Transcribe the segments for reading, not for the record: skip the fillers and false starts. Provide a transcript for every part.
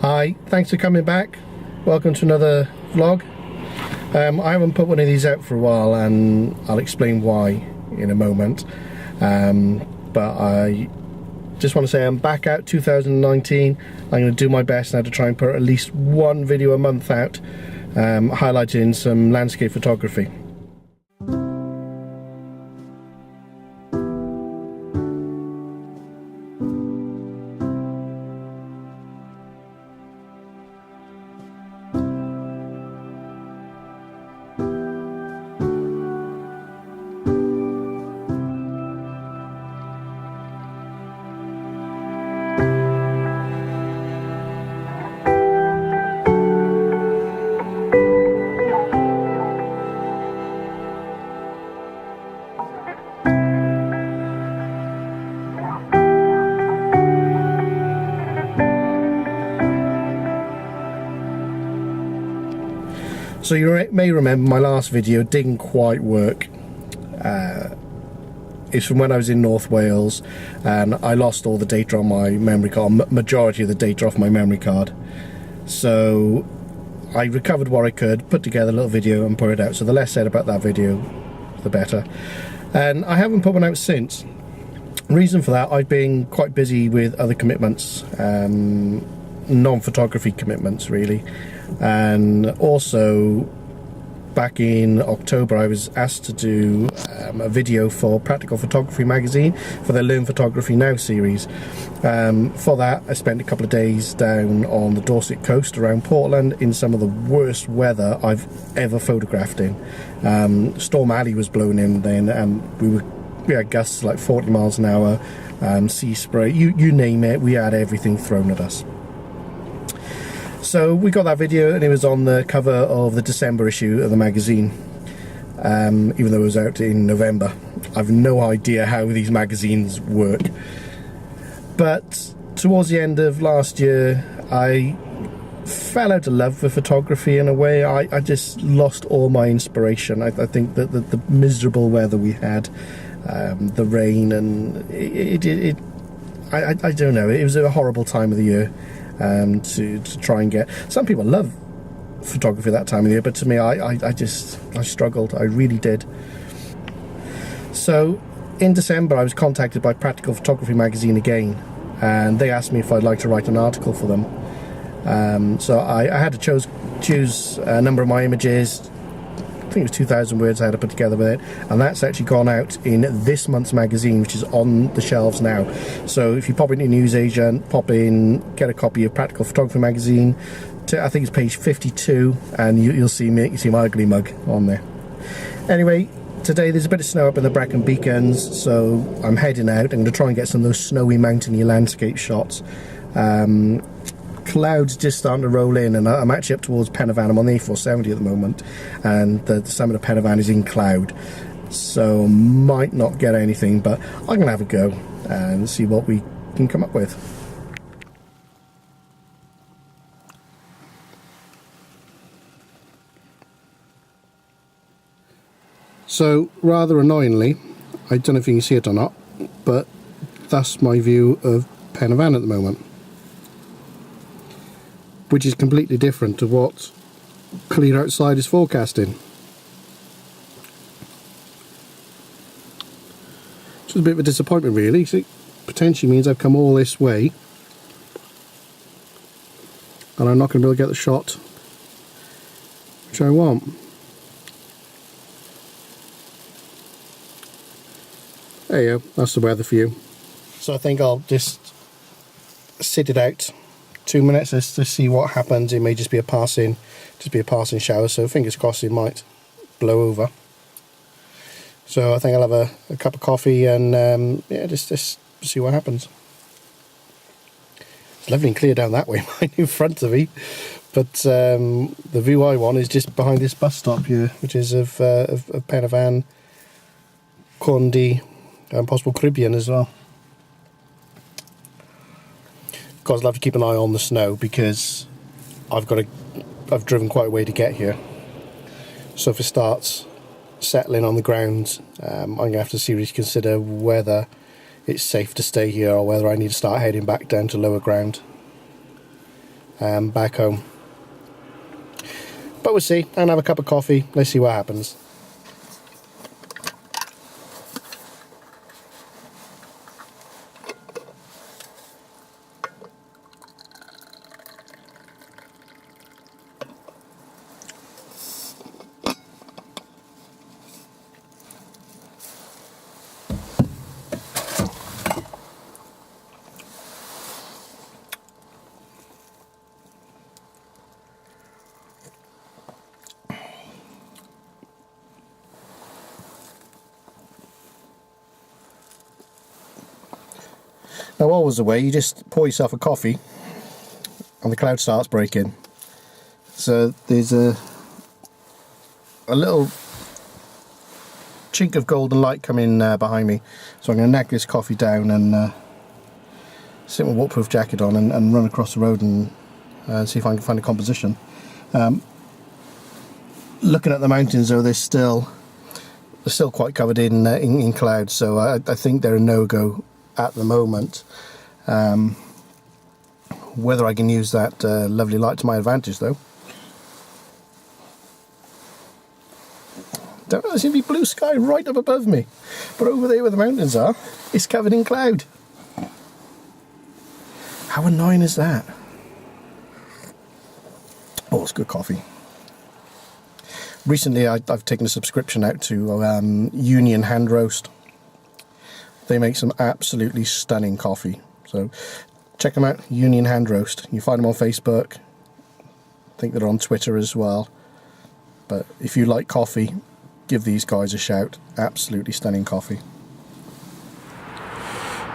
Hi, thanks for coming back. Welcome to another vlog. I haven't put one of these out for a while and I'll explain why in a moment. But I just want to say I'm back out 2019. I'm going to do my best now to try and put at least one video a month out, highlighting some landscape photography. So you may remember my last video didn't quite work. It's from when I was in North Wales and I lost all the data on my memory card, majority of the data off my memory card. So I recovered what I could, put together a little video and put it out. So the less said about that video, the better. And I haven't put one out since. Reason for that, I've been quite busy with other commitments, non-photography commitments really. And also back in October I was asked to do a video for Practical Photography magazine for their Learn Photography Now series. For that I spent a couple of days down on the Dorset coast around Portland in some of the worst weather I've ever photographed in. Storm Alley was blown in then and we had gusts like 40 miles an hour, sea spray, you name it, we had everything thrown at us. So we got that video and it was on the cover of the December issue of the magazine, even though it was out in November. I've no idea how these magazines work. But towards the end of last year, I fell out of love with photography in a way. I just lost all my inspiration. I think that the miserable weather we had, the rain, and I don't know, it was a horrible time of the year. To try and get, some people love photography that time of year, but to me I struggled, I really did. So in December I was contacted by Practical Photography magazine again, and they asked me if I'd like to write an article for them. So I had to choose a number of my images. I think it was 2,000 words I had to put together with it, and that's actually gone out in this month's magazine, which is on the shelves now. So if you pop into your newsagent, pop in, get a copy of Practical Photography magazine, I think it's page 52, and you'll see me, you see my ugly mug on there. Anyway, today there's a bit of snow up in the Brecon Beacons, so I'm heading out. I'm going to try and get some of those snowy mountainy landscape shots. Clouds just starting to roll in, and I'm actually up towards Pen y Fan. I'm on the A470 at the moment, and the summit of Pen y Fan is in cloud, so might not get anything, but I'm going to have a go and see what we can come up with. So rather annoyingly, I don't know if you can see it or not, but that's my view of Pen y Fan at the moment, which is completely different to what clear outside is forecasting. Which is a bit of a disappointment really, so it potentially means I've come all this way and I'm not going to be able to get the shot which I want. There you go, that's the weather for you. So I think I'll just sit it out 2 minutes just to see what happens. It may just be a passing shower, so fingers crossed it might blow over. So I think I'll have a cup of coffee and yeah, just see what happens. It's lovely and clear down that way, right in front of me, but the view I want is just behind this bus stop here, which is of Pen y Fan, Corndy, and possible Caribbean as well. Of course, I'll have to keep an eye on the snow because I've driven quite a way to get here. So if it starts settling on the ground, I'm going to have to seriously consider whether it's safe to stay here or whether I need to start heading back down to lower ground. back home. But we'll see, and have a cup of coffee. Let's see what happens. Now, while I was away, you just pour yourself a coffee and the cloud starts breaking. So there's a little chink of golden light coming behind me. So I'm going to nag this coffee down and sit with a waterproof jacket on and run across the road and see if I can find a composition. Looking at the mountains, though, they're still quite covered in clouds, so I think they're a no-go at the moment. Whether I can use that lovely light to my advantage, though. Don't know, there seems to be blue sky right up above me, but over there where the mountains are, it's covered in cloud. How annoying is that? Oh, it's good coffee. Recently I've taken a subscription out to Union Hand Roast. They make some absolutely stunning coffee, so check them out. Union Hand Roast. You find them on Facebook. I think they're on Twitter as well. But if you like coffee, give these guys a shout. Absolutely stunning coffee.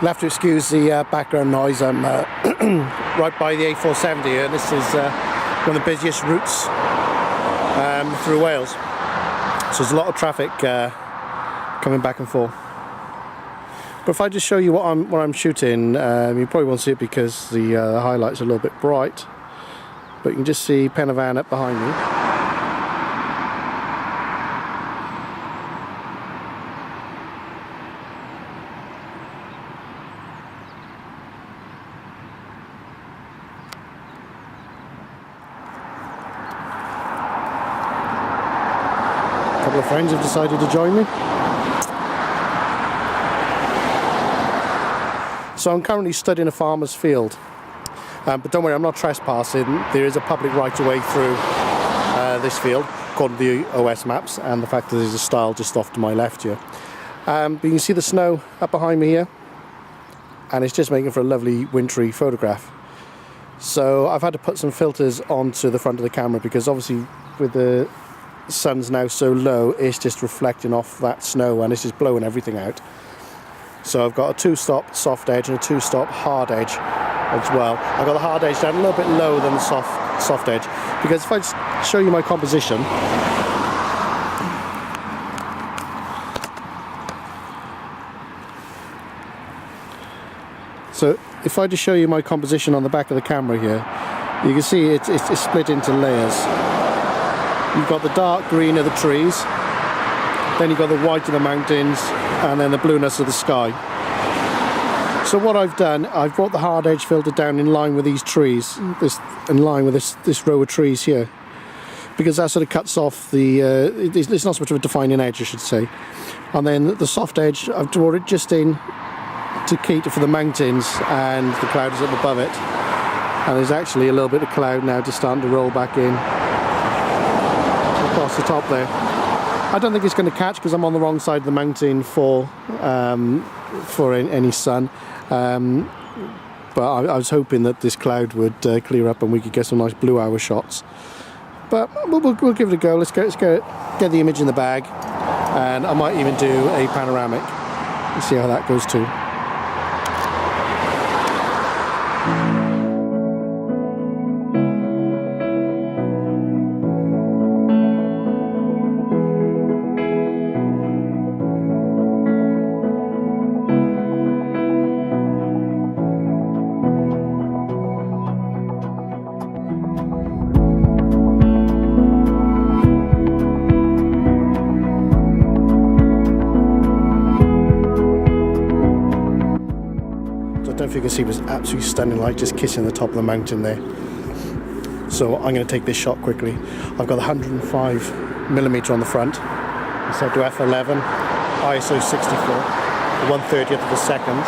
You'll have to excuse the background noise. I'm right by the A470 here, and this is one of the busiest routes through Wales. So there's a lot of traffic coming back and forth. But if I just show you what I'm shooting, you probably won't see it because the highlights are a little bit bright. But you can just see Pen y Fan up behind me. A couple of friends have decided to join me. So I'm currently stood in a farmer's field, but don't worry, I'm not trespassing. There is a public right-of-way through this field, according to the OS maps, and the fact that there's a stile just off to my left here. But you can see the snow up behind me here, and it's just making for a lovely wintry photograph. So I've had to put some filters onto the front of the camera because obviously with the sun's now so low, it's just reflecting off that snow and it's just blowing everything out. So I've got a 2-stop soft edge and a 2-stop hard edge as well. I've got the hard edge down a little bit lower than the soft edge, because if I just show you my composition, on the back of the camera here, you can see it's split into layers. You've got the dark green of the trees, then you've got the white of the mountains, and then the blueness of the sky. So what I've done, I've brought the hard edge filter down in line with these trees, in line with this row of trees here, because that sort of cuts off the, it's not so much of a defining edge, I should say. And then the soft edge, I've drawn it just in to cater for the mountains and the clouds up above it. And there's actually a little bit of cloud now just starting to roll back in across the top there. I don't think it's going to catch because I'm on the wrong side of the mountain for any sun. But I was hoping that this cloud would clear up and we could get some nice blue hour shots. But we'll give it a go. Let's get the image in the bag, and I might even do a panoramic and see how that goes too. I don't know if you can see, it was absolutely stunning light just kissing the top of the mountain there. So I'm going to take this shot quickly. I've got the 105mm on the front. I set to f11, ISO 64, 1/30th of a second.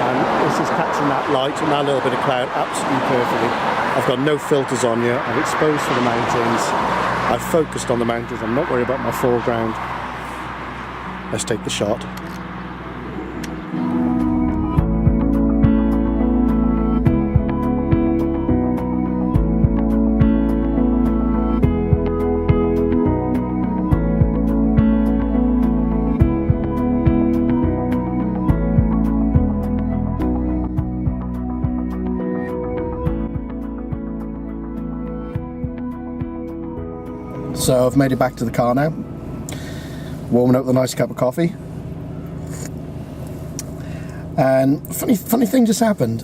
And this is catching that light and that little bit of cloud absolutely perfectly. I've got no filters on here. I've exposed for the mountains. I've focused on the mountains. I'm not worried about my foreground. Let's take the shot. So I've made it back to the car now, warming up with a nice cup of coffee, and funny thing just happened.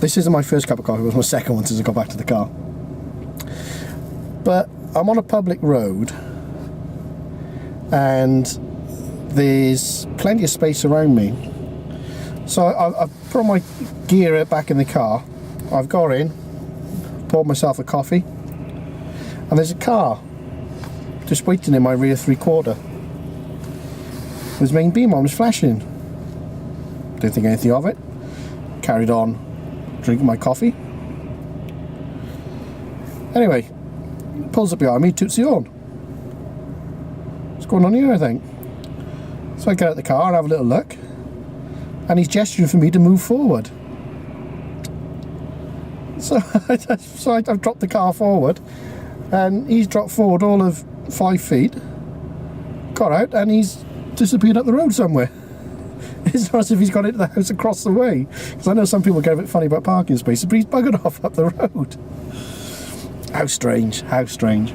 This isn't my first cup of coffee, it was my second one since I got back to the car. But I'm on a public road and there's plenty of space around me, so I've put my gear back in the car, I've got in, poured myself a coffee, and there's a car just waiting in my rear 3/4. His main beam on was flashing. Didn't think anything of it. Carried on drinking my coffee. Anyway, pulls up behind me, toots the horn. What's going on here, I think? So I get out the car and have a little look, and he's gesturing for me to move forward. So I've dropped the car forward, and he's dropped forward all of 5 feet, got out, and he's disappeared up the road somewhere. It's not as if he's got into the house across the way, because I know some people get a bit funny about parking spaces, but he's buggered off up the road. How strange, how strange.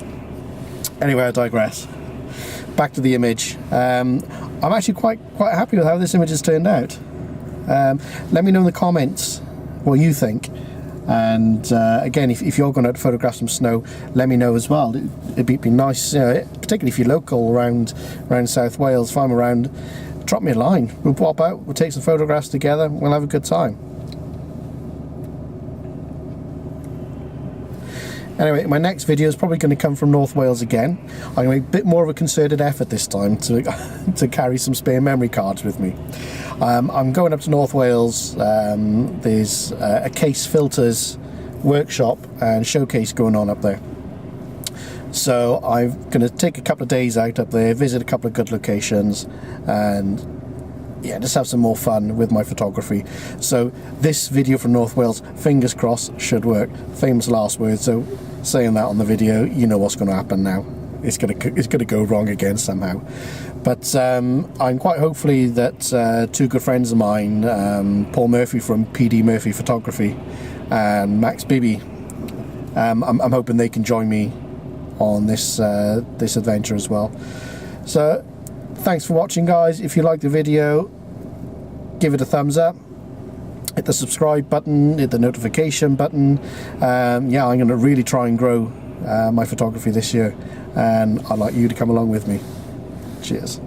Anyway, I digress. Back to the image. I'm actually quite happy with how this image has turned out. Let me know in the comments what you think. And again, if you're going to photograph some snow, let me know as well. It'd be nice, particularly if you're local around South Wales. If I'm around, drop me a line. We'll pop out, we'll take some photographs together, we'll have a good time. Anyway, my next video is probably going to come from North Wales again. I'm going to make a bit more of a concerted effort this time to carry some spare memory cards with me. I'm going up to North Wales. There's a Case Filters workshop and showcase going on up there. So I'm going to take a couple of days out up there, visit a couple of good locations, and yeah, just have some more fun with my photography. So this video from North Wales, fingers crossed, should work. Famous last words. So saying that on the video, you know what's going to happen now. It's going to go wrong again somehow. But I'm quite hopefully that two good friends of mine, Paul Murphy from PD Murphy Photography and Max Bibby, I'm hoping they can join me on this adventure as well. So thanks for watching, guys. If you liked the video, give it a thumbs up, hit the subscribe button, hit the notification button. Yeah, I'm going to really try and grow my photography this year, and I'd like you to come along with me. Cheers.